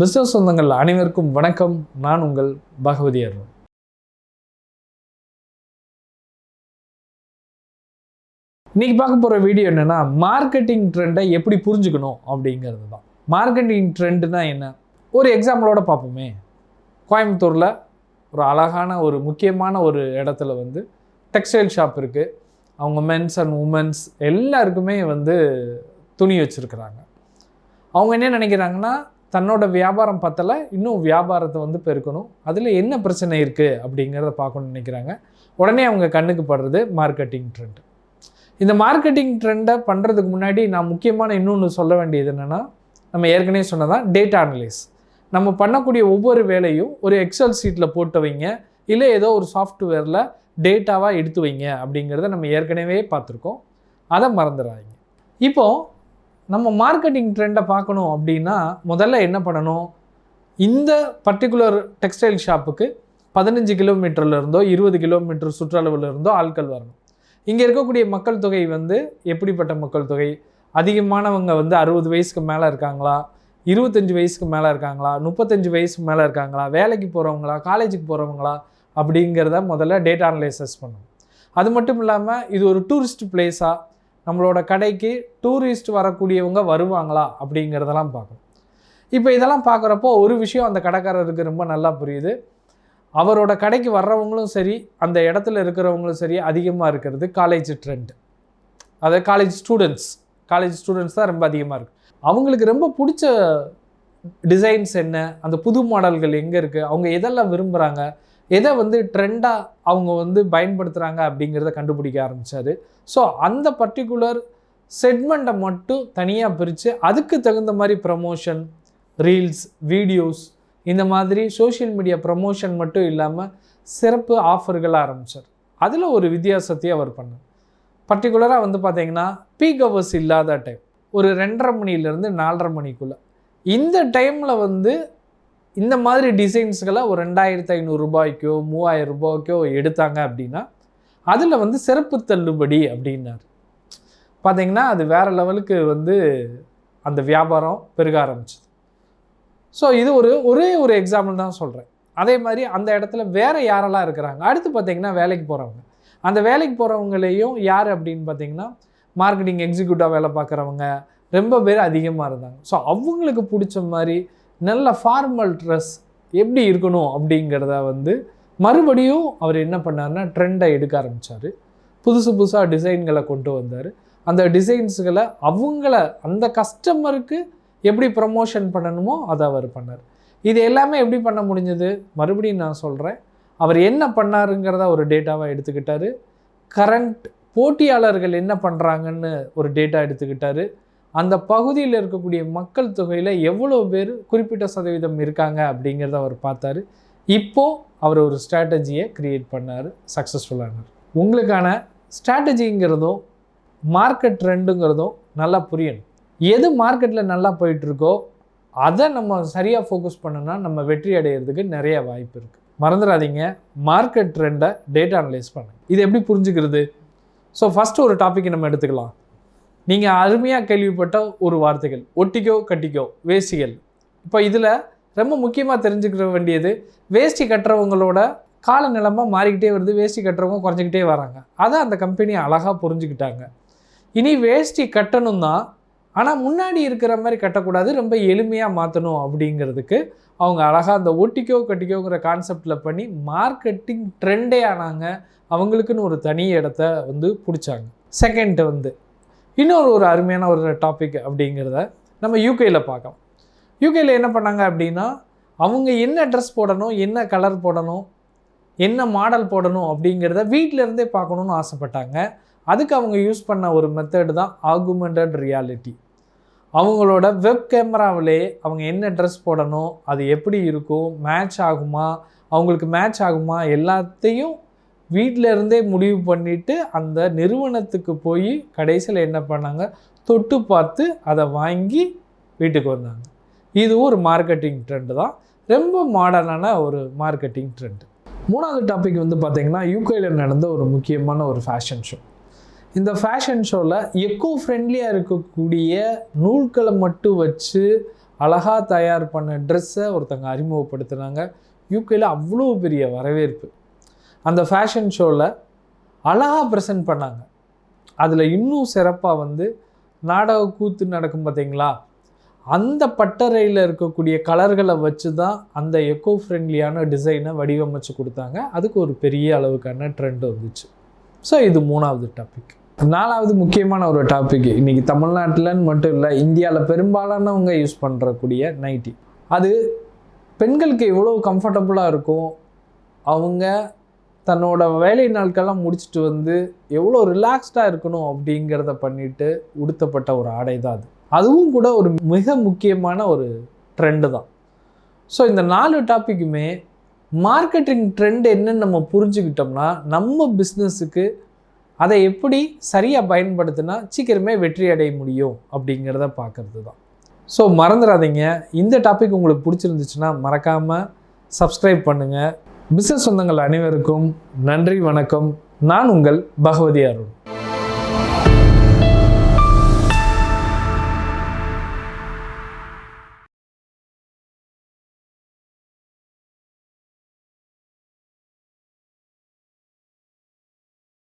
Business சொந்தங்கள் அனைவருக்கும் வணக்கம். நான் உங்கள் பகவதி அருண். இன்னைக்கு பார்க்க போகிற வீடியோ என்னென்னா, மார்க்கெட்டிங் ட்ரெண்டை எப்படி புரிஞ்சுக்கணும் அப்படிங்கிறது தான். மார்க்கெட்டிங் ட்ரெண்டுனா என்ன? ஒரு எக்ஸாம்பிளோட பார்ப்போமே. கோயம்புத்தூரில் ஒரு அழகான ஒரு முக்கியமான ஒரு இடத்துல டெக்ஸ்டைல் ஷாப் இருக்குது. அவங்க மென்ஸ் அண்ட் உமன்ஸ் எல்லாருக்குமே துணி வச்சுருக்குறாங்க. அவங்க என்ன நினைக்கிறாங்கன்னா, தன்னோட வியாபாரம் பத்தலை, இன்னும் வியாபாரத்தை பெருக்கணும், அதில் என்ன பிரச்சனை இருக்குது அப்படிங்கிறத பார்க்கணும்னு நினைக்கிறாங்க. உடனே அவங்க கண்ணுக்கு படுறது மார்க்கெட்டிங் ட்ரெண்ட். இந்த மார்க்கெட்டிங் ட்ரெண்டை பண்ணுறதுக்கு முன்னாடி நான் முக்கியமான இன்னொன்று சொல்ல வேண்டியது என்னென்னா, நம்ம ஏற்கனவே சொன்னதான் டேட்டா அனலைஸ். நம்ம பண்ணக்கூடிய ஒவ்வொரு வேலையும் ஒரு எக்ஸல் சீட்டில் போட்டு வைங்க, இல்லை ஏதோ ஒரு சாஃப்ட்வேரில் டேட்டாவாக எடுத்து வைங்க அப்படிங்கிறத நம்ம ஏற்கனவே பார்த்துருக்கோம். அதை மறந்துடாதீங்க. இப்போது நம்ம மார்க்கெட்டிங் ட்ரெண்டை பார்க்கணும் அப்படின்னா முதல்ல என்ன பண்ணணும்? இந்த பர்டிகுலர் டெக்ஸ்டைல் ஷாப்புக்கு 15 கிலோமீட்டர்லேருந்தோ 20 கிலோமீட்டர் சுற்றளவில் இருந்தோ ஆட்கள் வரணும். இங்கே இருக்கக்கூடிய மக்கள் தொகை எப்படிப்பட்ட மக்கள் தொகை? அதிகமானவங்க 60 வயசுக்கு மேலே இருக்காங்களா, 25 வயசுக்கு மேலே இருக்காங்களா, 35 வயசுக்கு மேலே இருக்காங்களா, வேலைக்கு போகிறவங்களா, காலேஜுக்கு போகிறவங்களா அப்படிங்கிறத முதல்ல டேட்டா அனலைசஸ் பண்ணணும். அது மட்டும் இல்லாமல் இது ஒரு டூரிஸ்ட் பிளேஸாக, நம்மளோட கடைக்கு டூரிஸ்ட் வரக்கூடியவங்க வருவாங்களா அப்படிங்கிறதெல்லாம் பார்க்கணும். இப்போ இதெல்லாம் பார்க்குறப்போ ஒரு விஷயம் அந்த கடைக்காரருக்கு ரொம்ப நல்லா புரியுது. அவரோட கடைக்கு வர்றவங்களும் சரி, அந்த இடத்துல இருக்கிறவங்களும் சரி, அதிகமாக இருக்கிறது காலேஜ் ட்ரெண்ட். அதாவது காலேஜ் ஸ்டூடெண்ட்ஸ் தான் ரொம்ப அதிகமாக இருக்குது. அவங்களுக்கு ரொம்ப பிடிச்ச டிசைன்ஸ் என்ன, அந்த புது மாடல்கள் எங்கே இருக்குது, அவங்க எதெல்லாம் விரும்புகிறாங்க, எதை ட்ரெண்டாக அவங்க பயன்படுத்துகிறாங்க அப்படிங்கிறத கண்டுபிடிக்க ஆரம்பித்தார். ஸோ அந்த பர்டிகுலர் செக்மெண்ட்டை மட்டும் தனியாக பிரித்து அதுக்கு தகுந்த மாதிரி ப்ரமோஷன், ரீல்ஸ், வீடியோஸ், இந்த மாதிரி சோஷியல் மீடியா ப்ரமோஷன் மட்டும் இல்லாமல் சிறப்பு ஆஃபர்கள் ஆரம்பித்தார். அதில் ஒரு வித்தியாசத்தையும் அவர் பண்ணார். பர்டிகுலராக பார்த்தீங்கன்னா பீக் ஹவர்ஸ் இல்லாத டைம், ஒரு 2:30 மணிலேருந்து 4:30 மணிக்குள்ளே, இந்த டைமில் இந்த மாதிரி டிசைன்ஸ்களை ஒரு 2500 ரூபாய்க்கோ 3000 ரூபாய்க்கோ எடுத்தாங்க அப்படின்னா அதில் சிறப்பு தள்ளுபடி அப்படின்னார். பார்த்திங்கன்னா அது வேறு லெவலுக்கு அந்த வியாபாரம் பெருக ஆரம்பிச்சிது. ஸோ இது ஒரே ஒரு எக்ஸாம்பிள் தான் சொல்கிறேன். அதே மாதிரி அந்த இடத்துல வேறு யாரெல்லாம் இருக்கிறாங்க? அடுத்து பார்த்திங்கன்னா வேலைக்கு போகிறவங்க. அந்த வேலைக்கு போகிறவங்களையும் யார் அப்படின்னு பார்த்திங்கன்னா மார்க்கெட்டிங் எக்ஸிக்யூட்டிவாக வேலை பார்க்குறவங்க ரொம்ப பேர் அதிகமாக இருந்தாங்க. ஸோ அவங்களுக்கு பிடிச்ச மாதிரி நல்ல ஃபார்மல் ட்ரெஸ் எப்படி இருக்கணும் அப்படிங்கிறத மறுபடியும் அவர் என்ன பண்ணார்னா ட்ரெண்டை எடுக்க ஆரம்பித்தார். புதுசாக டிசைன்களை கொண்டு வந்தார். அந்த டிசைன்ஸுகளை அந்த கஸ்டமருக்கு எப்படி ப்ரமோஷன் பண்ணணுமோ அதை அவர் பண்ணார். இது எல்லாமே எப்படி பண்ண முடிஞ்சது? மறுபடியும் நான் சொல்கிறேன், அவர் என்ன பண்ணாருங்கிறத ஒரு டேட்டாவாக எடுத்துக்கிட்டார். கரண்ட் போட்டியாளர்கள் என்ன பண்ணுறாங்கன்னு ஒரு டேட்டா எடுத்துக்கிட்டார். அந்த பகுதியில் இருக்கக்கூடிய மக்கள் தொகையில் எவ்வளோ பேர் குறிப்பிட்ட சதவீதம் இருக்காங்க அப்படிங்கிறத அவர் பார்த்தார். இப்போது அவர் ஒரு ஸ்ட்ராட்டஜியை க்ரியேட் பண்ணார், சக்ஸஸ்ஃபுல்லானார். உங்களுக்கான ஸ்ட்ராட்டஜிங்கிறதும் மார்க்கெட் ட்ரெண்டுங்கிறதும் நல்லா புரியணும். எது மார்க்கெட்டில் நல்லா போயிட்டுருக்கோ அதை நம்ம சரியாக ஃபோக்கஸ் பண்ணோன்னா நம்ம வெற்றி அடைகிறதுக்கு நிறைய வாய்ப்பு இருக்குது. மறந்துடாதீங்க, மார்க்கெட் ட்ரெண்டை டேட்டா அனலைஸ் பண்ணுங்க. இது எப்படி புரிஞ்சுக்கிறது? ஸோ ஃபஸ்ட்டு ஒரு டாப்பிக்கை நம்ம எடுத்துக்கலாம். நீங்கள் அருமையாக கேள்விப்பட்ட ஒரு வார்த்தைகள், ஒட்டிக்கோ கட்டிக்கோ, வேஷ்டிகள். இப்போ இதில் ரொம்ப முக்கியமாக தெரிஞ்சுக்கிற வேண்டியது, வேஷ்டி கட்டுறவங்களோட கால நிலமாக மாறிக்கிட்டே வருது, வேஷ்டி கட்டுறவங்க குறைஞ்சிக்கிட்டே வராங்க. அதை அந்த கம்பெனி அழகாக புரிஞ்சுக்கிட்டாங்க. இனி வேஷ்டி கட்டணும் தான், ஆனால் முன்னாடி இருக்கிற மாதிரி கட்டக்கூடாது, ரொம்ப எளிமையாக மாற்றணும் அப்படிங்கிறதுக்கு அவங்க அழகாக அந்த ஒட்டிக்கோ கட்டிக்கோங்கிற கான்செப்டில் பண்ணி மார்க்கெட்டிங் ட்ரெண்டே ஆனாங்க. அவங்களுக்குன்னு ஒரு தனி இடத்த பிடிச்சாங்க. செகண்ட் இன்னொரு அருமையான ஒரு டாபிக் அப்படிங்கிறத நம்ம யூகேயில் பார்க்கலாம். யூகேயில் என்ன பண்ணாங்க அப்படின்னா, அவங்க என்ன ட்ரெஸ் போடணும், என்ன கலர் போடணும், என்ன மாடல் போடணும் அப்படிங்கிறத வீட்டிலேருந்தே பார்க்கணுன்னு ஆசைப்பட்டாங்க. அதுக்கு அவங்க யூஸ் பண்ண ஒரு மெத்தடு தான் ஆகுமெண்டட் ரியாலிட்டி. அவங்களோட வெப் கேமராவிலே அவங்க என்ன ட்ரெஸ் போடணும், அது எப்படி இருக்கும், மேட்ச் ஆகுமா, அவங்களுக்கு மேட்ச் ஆகுமா, எல்லாத்தையும் வீட்டில் இருந்தே முடிவு பண்ணிவிட்டு அந்த நிறுவனத்துக்கு போய் கடைசியில் என்ன பண்ணாங்க, தொட்டு பார்த்து அதை வாங்கி வீட்டுக்கு வந்தாங்க. இது ஒரு மார்க்கெட்டிங் ட்ரெண்டு தான், ரொம்ப மாடர்னான ஒரு மார்க்கெட்டிங் ட்ரெண்டு. மூணாவது டாபிக் பார்த்திங்கன்னா யூகேயில் நடந்த ஒரு முக்கியமான ஒரு ஃபேஷன் ஷோ. இந்த ஃபேஷன் ஷோவில் எக்கோ ஃப்ரெண்ட்லியாக இருக்கக்கூடிய நூல்களை மட்டும் வச்சு அழகாக தயார் பண்ண ட்ரெஸ்ஸை ஒருத்தங்க அறிமுகப்படுத்துனாங்க. யூகேல அவ்வளோ பெரிய வரவேற்பு. அந்த ஃபேஷன் ஷோவில் அழகாக ப்ரெசென்ட் பண்ணாங்க. அதில் இன்னும் சிறப்பாக வந்து நாடக கூத்து நடக்கும் பார்த்தீங்களா, அந்த பட்டறையில் இருக்கக்கூடிய கலர்களை வச்சு தான் அந்த எக்கோ ஃப்ரெண்ட்லியான டிசைனை வடிவமைச்சு கொடுத்தாங்க. அதுக்கு ஒரு பெரிய அளவுக்கான ட்ரெண்ட் வந்துச்சு. ஸோ இது 3வது டாபிக். 4வது முக்கியமான ஒரு டாபிக், இன்றைக்கி தமிழ்நாட்டில்னு மட்டும் இல்லை, இந்தியாவில் பெரும்பாலானவங்க யூஸ் பண்ணுறக்கூடிய நைட்டி. அது பெண்களுக்கு எவ்வளோ கம்ஃபர்டபுளாக இருக்கும், அவங்க தன்னோட வேலை நாட்கள்லாம் முடிச்சுட்டு வந்து எவ்வளோ ரிலாக்ஸ்டாக இருக்கணும் அப்படிங்கிறத பண்ணிட்டு உடுத்தப்பட்ட ஒரு ஆடை தான் அது. அதுவும் கூட ஒரு மிக முக்கியமான ஒரு ட்ரெண்டு தான். ஸோ இந்த 4 டாப்பிக்குமே மார்க்கெட்டிங் ட்ரெண்ட் என்னன்னு நம்ம புரிஞ்சுக்கிட்டோம்னா நம்ம பிஸ்னஸுக்கு அதை எப்படி சரியாக பயன்படுத்தினா சீக்கிரமே வெற்றி அடைய முடியும் அப்படிங்கிறத பார்க்கறது தான். ஸோ மறந்துடாதீங்க, இந்த டாபிக் உங்களுக்கு பிடிச்சிருந்துச்சுன்னா மறக்காமல் சப்ஸ்கிரைப் பண்ணுங்கள். பிஸ்னஸ் சொந்தங்கள் அனைவருக்கும் நன்றி, வணக்கம். நான் உங்கள் பகவதி அருண்.